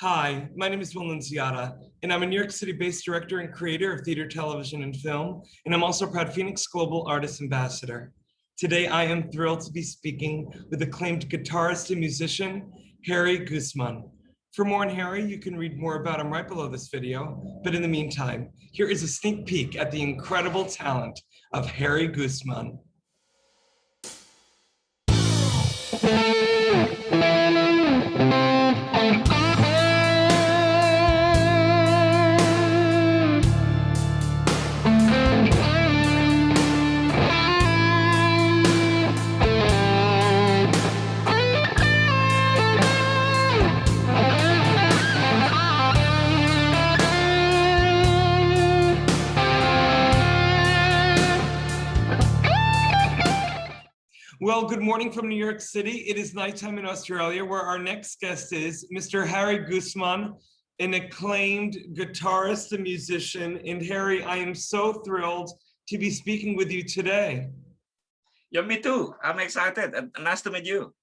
Hi, my name is Will Nunziata, and I'm a New York City-based director and creator of theater, television, and film, and I'm also a proud FENIX Global Artist Ambassador. Today, I am thrilled to be speaking with acclaimed guitarist and musician, Harry GUSMAN. For more on Harry, you can read more about him right below this video, but in the meantime, here is a sneak peek at the incredible talent of Harry GUSMAN. Well, good morning from New York City. It is nighttime in Australia, where our next guest is Mr. Harry GUSMAN, an acclaimed guitarist and musician. And Harry, I am so thrilled to be speaking with you today. Yeah, me too. I'm excited. Nice to meet you.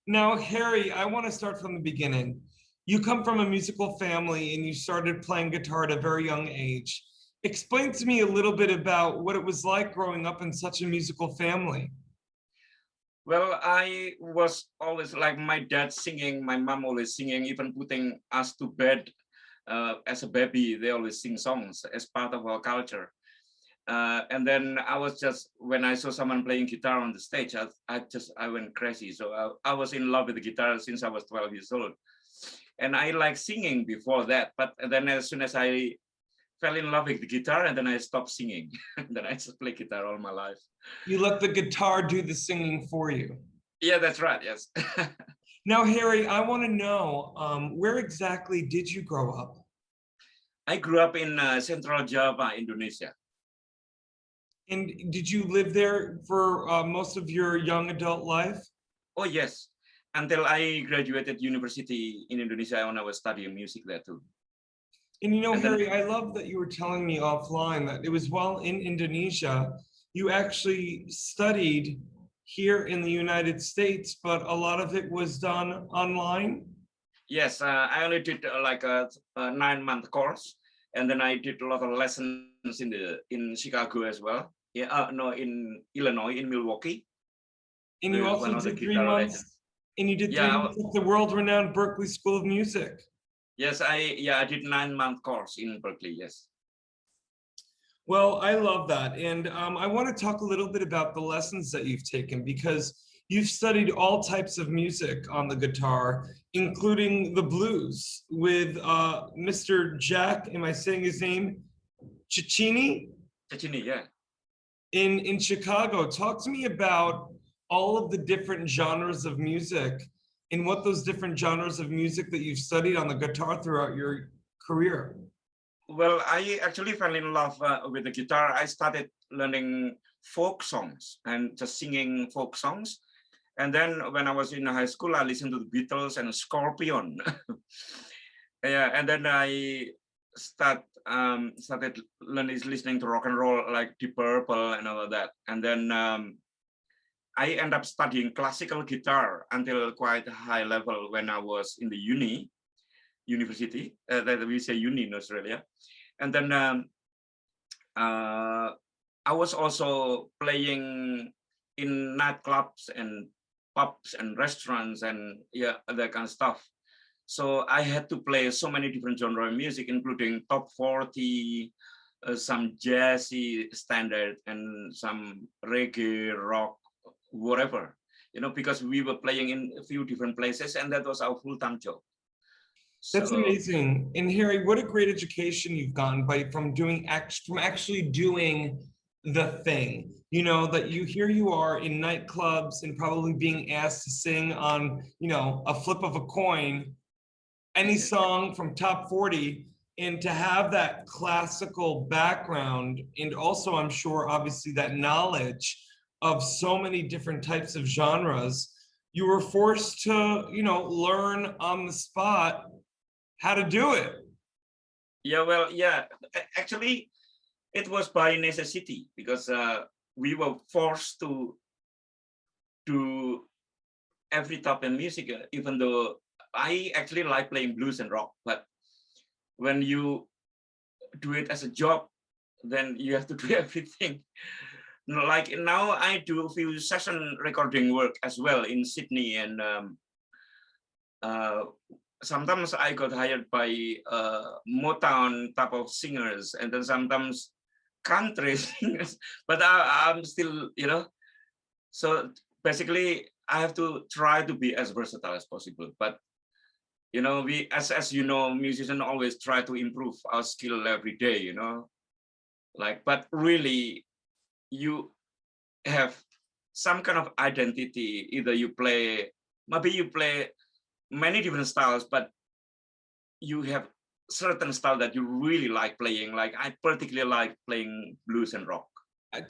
Now, Harry, I want to start from the beginning. You come from a musical family and you started playing guitar at a very young age. Explain to me a little bit about what it was like growing up in such a musical family. Well, I was always like my dad singing, my mom always singing, even putting us to bed as a baby. They always sing songs as part of our culture. And then I was just, when I saw someone playing guitar on the stage, I went crazy. So I was in love with the guitar since I was 12 years old. And I liked singing before that. But then as soon as I fell in love with the guitar, and then I stopped singing. And then I just play guitar all my life. You let the guitar do the singing for you. Yeah, that's right. Yes. Now, Harry, I want to know, where exactly did you grow up? I grew up in central Java, Indonesia. And did you live there for most of your young adult life? Oh, yes. Until I graduated university in Indonesia when I was studying music there too. And you know, And Harry, I love that you were telling me offline that it was while in Indonesia, you actually studied here in the United States, but a lot of it was done online. Yes, I only did like a 9-month course, and then I did a lot of lessons in Chicago as well. Yeah, no, in Illinois, in Milwaukee. And you also did 3 months. Legends. And you did 3 months at the world-renowned Berklee School of Music. Yes, I did 9-month course in Berklee. Yes. Well, I love that. And I want to talk a little bit about the lessons that you've taken, because you've studied all types of music on the guitar, including the blues with Mr. Jack, am I saying his name? Checchini? Checchini, yeah. In Chicago. Talk to me about all of the different genres of music and what those different genres of music that you've studied on the guitar throughout your career. Well, I actually fell in love with the guitar. I started learning folk songs and just singing folk songs. And then when I was in high school, I listened to the Beatles and Scorpion. Yeah, and then I started listening to rock and roll, like Deep Purple and all of that. And then I ended up studying classical guitar until quite a high level when I was in the university, that we say uni in Australia. And then I was also playing in nightclubs and pubs and restaurants and yeah, that kind of stuff. So I had to play so many different genres of music, including top 40, some jazzy standard, and some reggae, rock, whatever, you know, because we were playing in a few different places, and that was our full-time job. That's amazing. And Harry, what a great education you've gotten from actually doing the thing. You know, that here you are in nightclubs and probably being asked to sing on, you know, a flip of a coin, any song from top 40, and to have that classical background, and also I'm sure obviously that knowledge of so many different types of genres, you were forced to, you know, learn on the spot how to do it. Yeah, well, yeah, actually, it was by necessity, because we were forced to do every type of music, even though I actually like playing blues and rock, but when you do it as a job, then you have to do everything. Like now I do a few session recording work as well in Sydney, and sometimes I got hired by Motown type of singers, and then sometimes country singers, but I'm still, you know, so basically I have to try to be as versatile as possible. But you know, we as you know, musicians always try to improve our skill every day, you know, like, but really you have some kind of identity. Either you play, maybe you play many different styles, but you have certain style that you really like playing. Like I particularly like playing blues and rock. I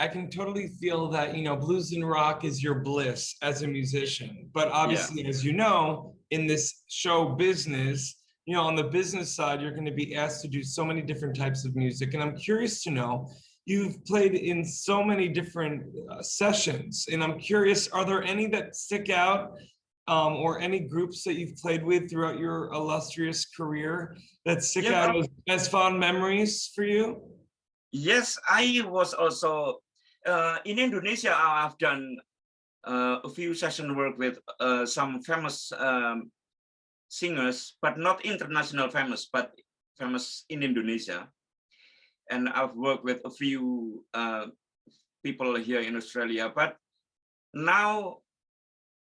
can totally feel that, you know, blues and rock is your bliss as a musician. But obviously, as you know, in this show business, you know, on the business side, you're going to be asked to do so many different types of music. And I'm curious to know, you've played in so many different sessions, and I'm curious, are there any that stick out, or any groups that you've played with throughout your illustrious career that stick out as fond memories for you? Yes, I was also in Indonesia. I've done a few session work with some famous singers, but not international famous, but famous in Indonesia. And I've worked with a few people here in Australia. But now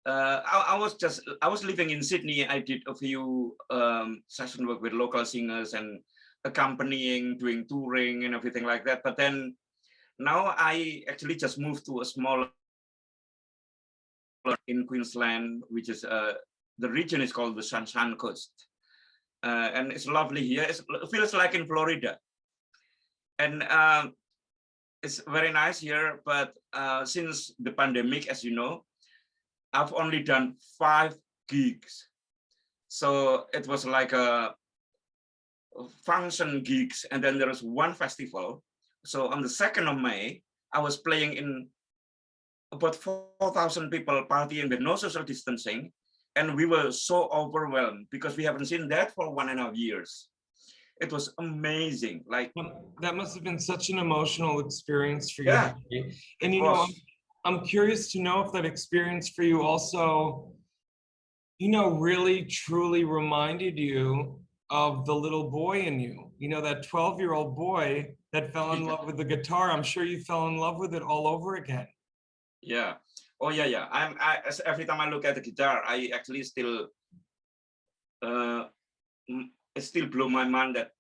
I was living in Sydney. I did a few session work with local singers and accompanying, doing touring and everything like that. But then now I actually just moved to a small in Queensland, which is the region is called the Sunshine Coast. And it's lovely here. It feels like in Florida. And it's very nice here. But since the pandemic, as you know, I've only done 5 gigs. So it was like a function gigs, and then there was one festival. So on the 2nd of May, I was playing in about 4,000 people partying with no social distancing, and we were so overwhelmed because we haven't seen that for 1.5 years. It was amazing. Like that must have been such an emotional experience for you. Yeah, and you know, I'm curious to know if that experience for you also, you know, really truly reminded you of the little boy in you. You know, that 12-year-old boy that fell in love with the guitar. I'm sure you fell in love with it all over again. Yeah. Oh yeah, yeah. Every time I look at the guitar, I actually still it still blew my mind that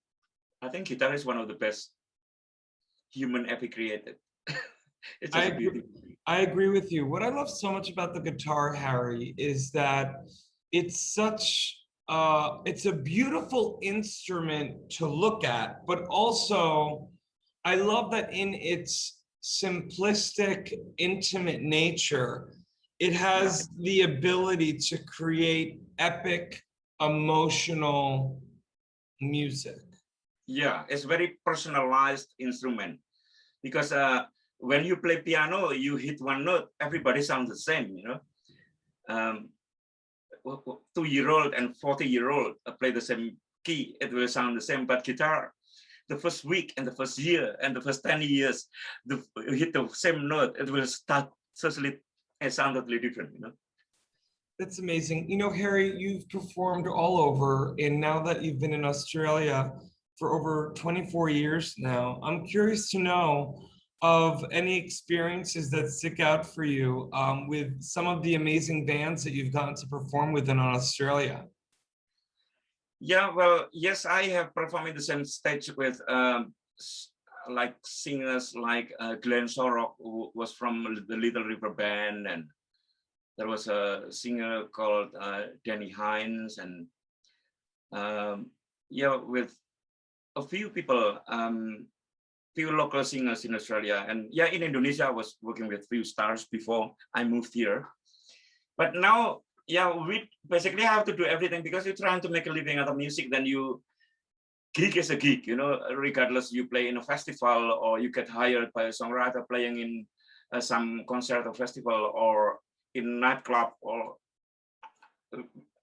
I think guitar is one of the best human ever created. It's just beautiful. I agree with you. What I love so much about the guitar, Harry, is that it's such it's a beautiful instrument to look at, but also I love that in its simplistic, intimate nature, it has the ability to create epic, emotional music. Yeah, it's very personalized instrument because when you play piano, you hit one note, everybody sounds the same, you know. 2-year-old and 40-year-old play the same key, it will sound the same. But guitar, the first week and the first year and the first 10 years, you hit the same note, it will start totally and sound totally different, you know. That's amazing. You know, Harry, you've performed all over, and now that you've been in Australia for over 24 years now, I'm curious to know of any experiences that stick out for you with some of the amazing bands that you've gotten to perform with in Australia. Yeah, well, yes, I have performed in the same stage with like singers like Glenn Sorrock, who was from the Little River Band, and there was a singer called Danny Hines, and yeah, with a few people, few local singers in Australia, and yeah, in Indonesia, I was working with few stars before I moved here. But now, yeah, we basically have to do everything because you're trying to make a living out of music. Then you gig is a gig, you know, regardless you play in a festival or you get hired by a songwriter playing in some concert or festival or in nightclub, or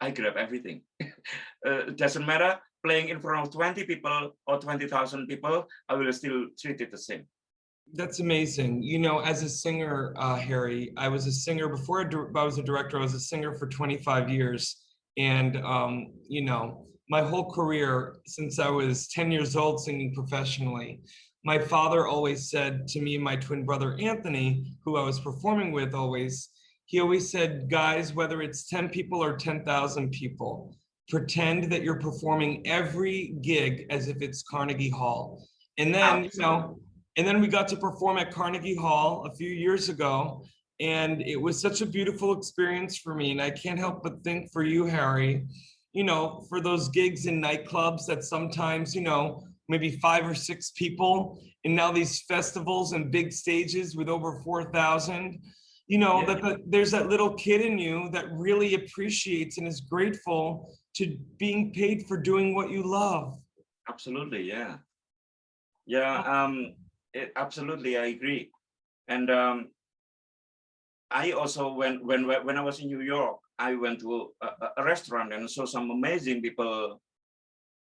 I grab everything. It doesn't matter playing in front of 20 people or 20,000 people, I will still treat it the same. That's amazing. You know, as a singer, Harry, I was a singer before I was a director. I was a singer for 25 years. And, you know, my whole career since I was 10 years old singing professionally, my father always said to me and my twin brother, Anthony, who I was performing with always, he always said, guys, whether it's 10 people or 10,000 people, pretend that you're performing every gig as if it's Carnegie Hall. And then, you know, and then we got to perform at Carnegie Hall a few years ago, and it was such a beautiful experience for me. And I can't help but think for you, Harry, you know, for those gigs in nightclubs that sometimes, you know, maybe 5 or 6 people, and now these festivals and big stages with over 4,000, you know, Yeah. there's that little kid in you that really appreciates and is grateful to being paid for doing what you love. Absolutely, yeah. Yeah, absolutely, I agree. And I also, when I was in New York, I went to a restaurant and saw some amazing people,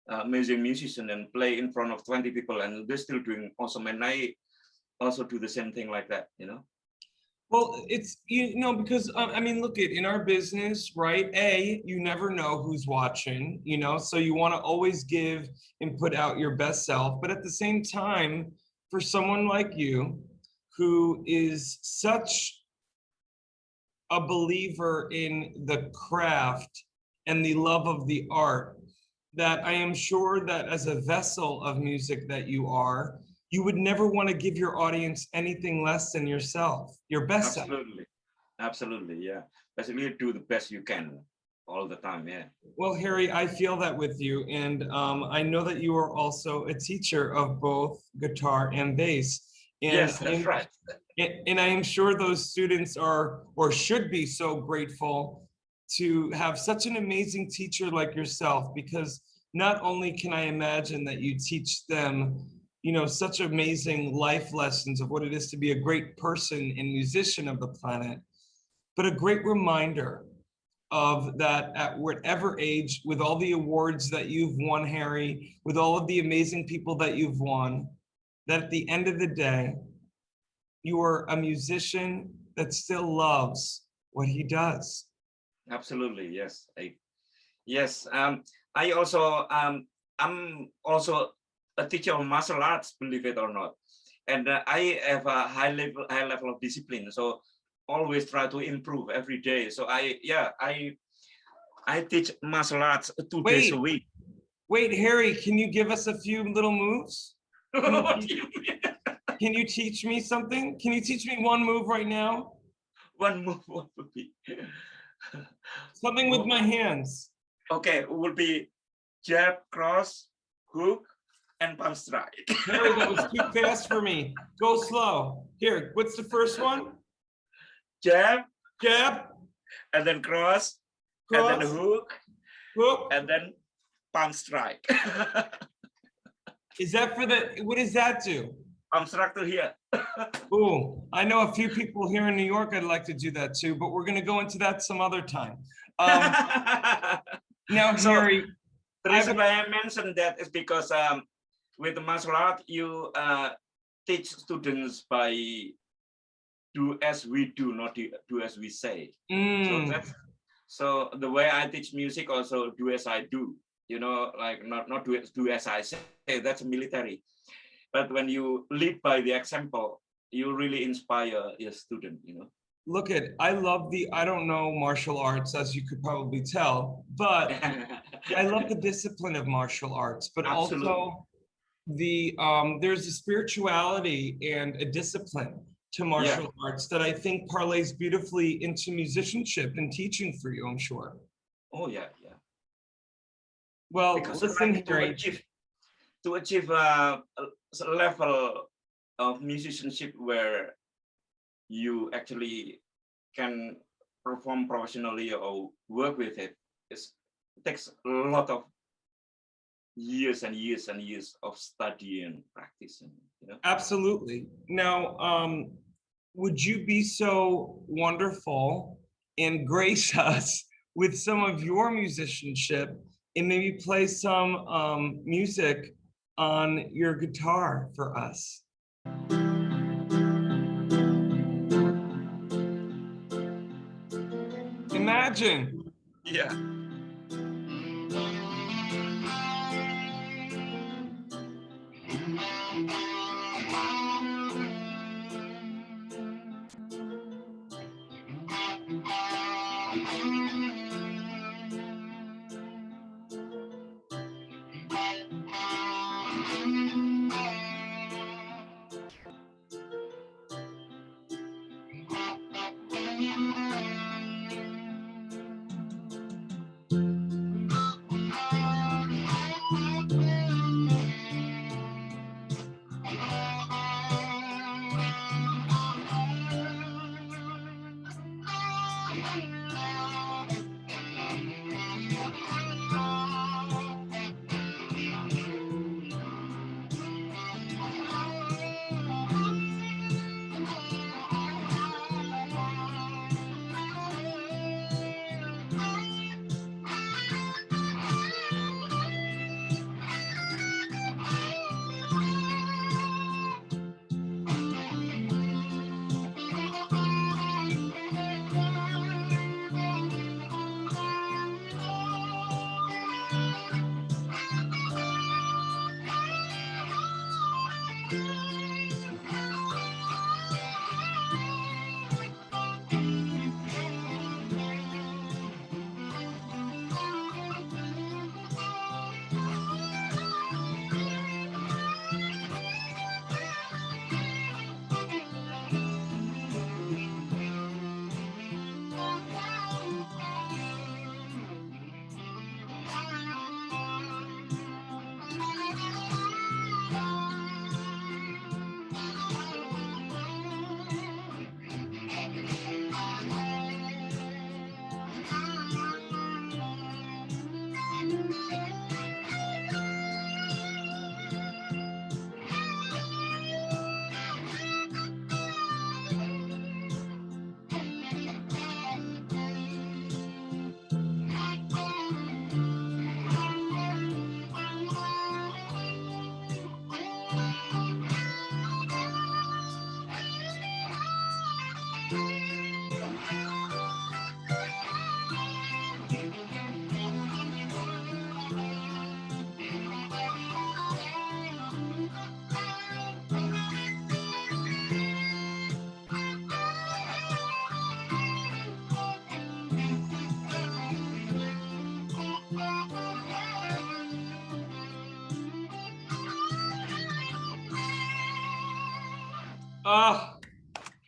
amazing musicians, and play in front of 20 people, and they're still doing awesome. And I also do the same thing like that, you know? Well, it's, you know, because I mean, look at in our business, right? You never know who's watching, you know, so you want to always give and put out your best self. But at the same time, for someone like you, who is such a believer in the craft and the love of the art, that I am sure that as a vessel of music that you are, you would never want to give your audience anything less than yourself, your best self. Absolutely. Absolutely, yeah. Basically, do the best you can all the time, yeah. Well, Harry, I feel that with you. And I know that you are also a teacher of both guitar and bass. And Yes, that's right. and I am sure those students are or should be so grateful to have such an amazing teacher like yourself, because not only can I imagine that you teach them, you know, such amazing life lessons of what it is to be a great person and musician of the planet, but a great reminder of that at whatever age, with all the awards that you've won, Harry, with all of the amazing people that you've won, that at the end of the day, you are a musician that still loves what he does. Absolutely, yes. Yes, I also, I'm also a teacher of martial arts, believe it or not. And I have a high level of discipline. So always try to improve every day. So I teach martial arts 2 days a Wait, week. wait, Harry, can you give us a few little moves? What do you mean? Can you teach me something? Can you teach me one move right now? One move, what would be? Something with my hands. Okay, it would be jab, cross, hook, and palm strike. Harry, that was too fast for me. Go slow. Here, what's the first one? Jab, Jab, and then cross, and cross, then hook, hook. and then palm strike. Is that for the, what does that do? Palm strike to here. Ooh, I know a few people here in New York I'd like to do that too, but we're gonna go into that some other time. Now, So, Harry, the reason why I mentioned that is because with the martial art, you teach students by do as we do, not do as we say. So the way I teach music also do as I do. You know, like not do as I say. That's military. But when you lead by the example, you really inspire your student. You know. look at, I love the, I don't know martial arts, as you could probably tell, but I love the discipline of martial arts, but Absolutely. also the there's a spirituality and a discipline to martial arts that I think parlays beautifully into musicianship and teaching for you, I'm sure. Oh yeah, yeah. Well, Because listen, like, Harry, to achieve a level of musicianship where you actually can perform professionally or work with it, it takes a lot of years and years and years of study and practice. And, you know? absolutely. Now, would you be so wonderful and grace us with some of your musicianship and maybe play some music on your guitar for us. Imagine. Yeah. Ah,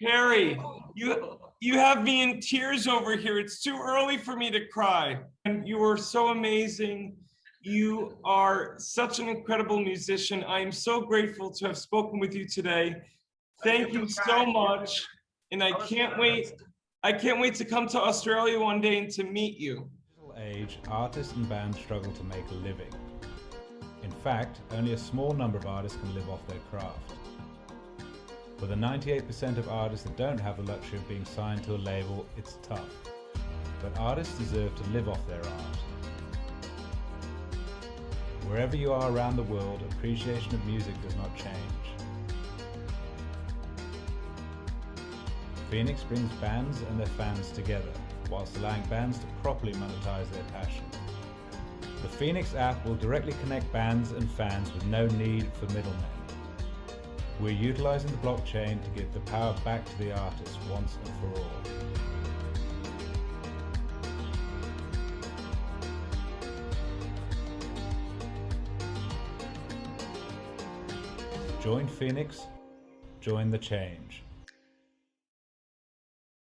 Harry, you have me in tears over here. It's too early for me to cry. And you are so amazing. You are such an incredible musician. I am so grateful to have spoken with you today. Thank you so much. And I can't wait to come to Australia one day and to meet you. Age, artists and bands struggle to make a living. In fact, only a small number of artists can live off their craft. For the 98% of artists that don't have the luxury of being signed to a label, it's tough. But artists deserve to live off their art. Wherever you are around the world, appreciation of music does not change. FENIX brings bands and their fans together, whilst allowing bands to properly monetize their passion. The FENIX app will directly connect bands and fans with no need for middlemen. We're utilizing the blockchain to give the power back to the artist once and for all. Join FENIX, join the change.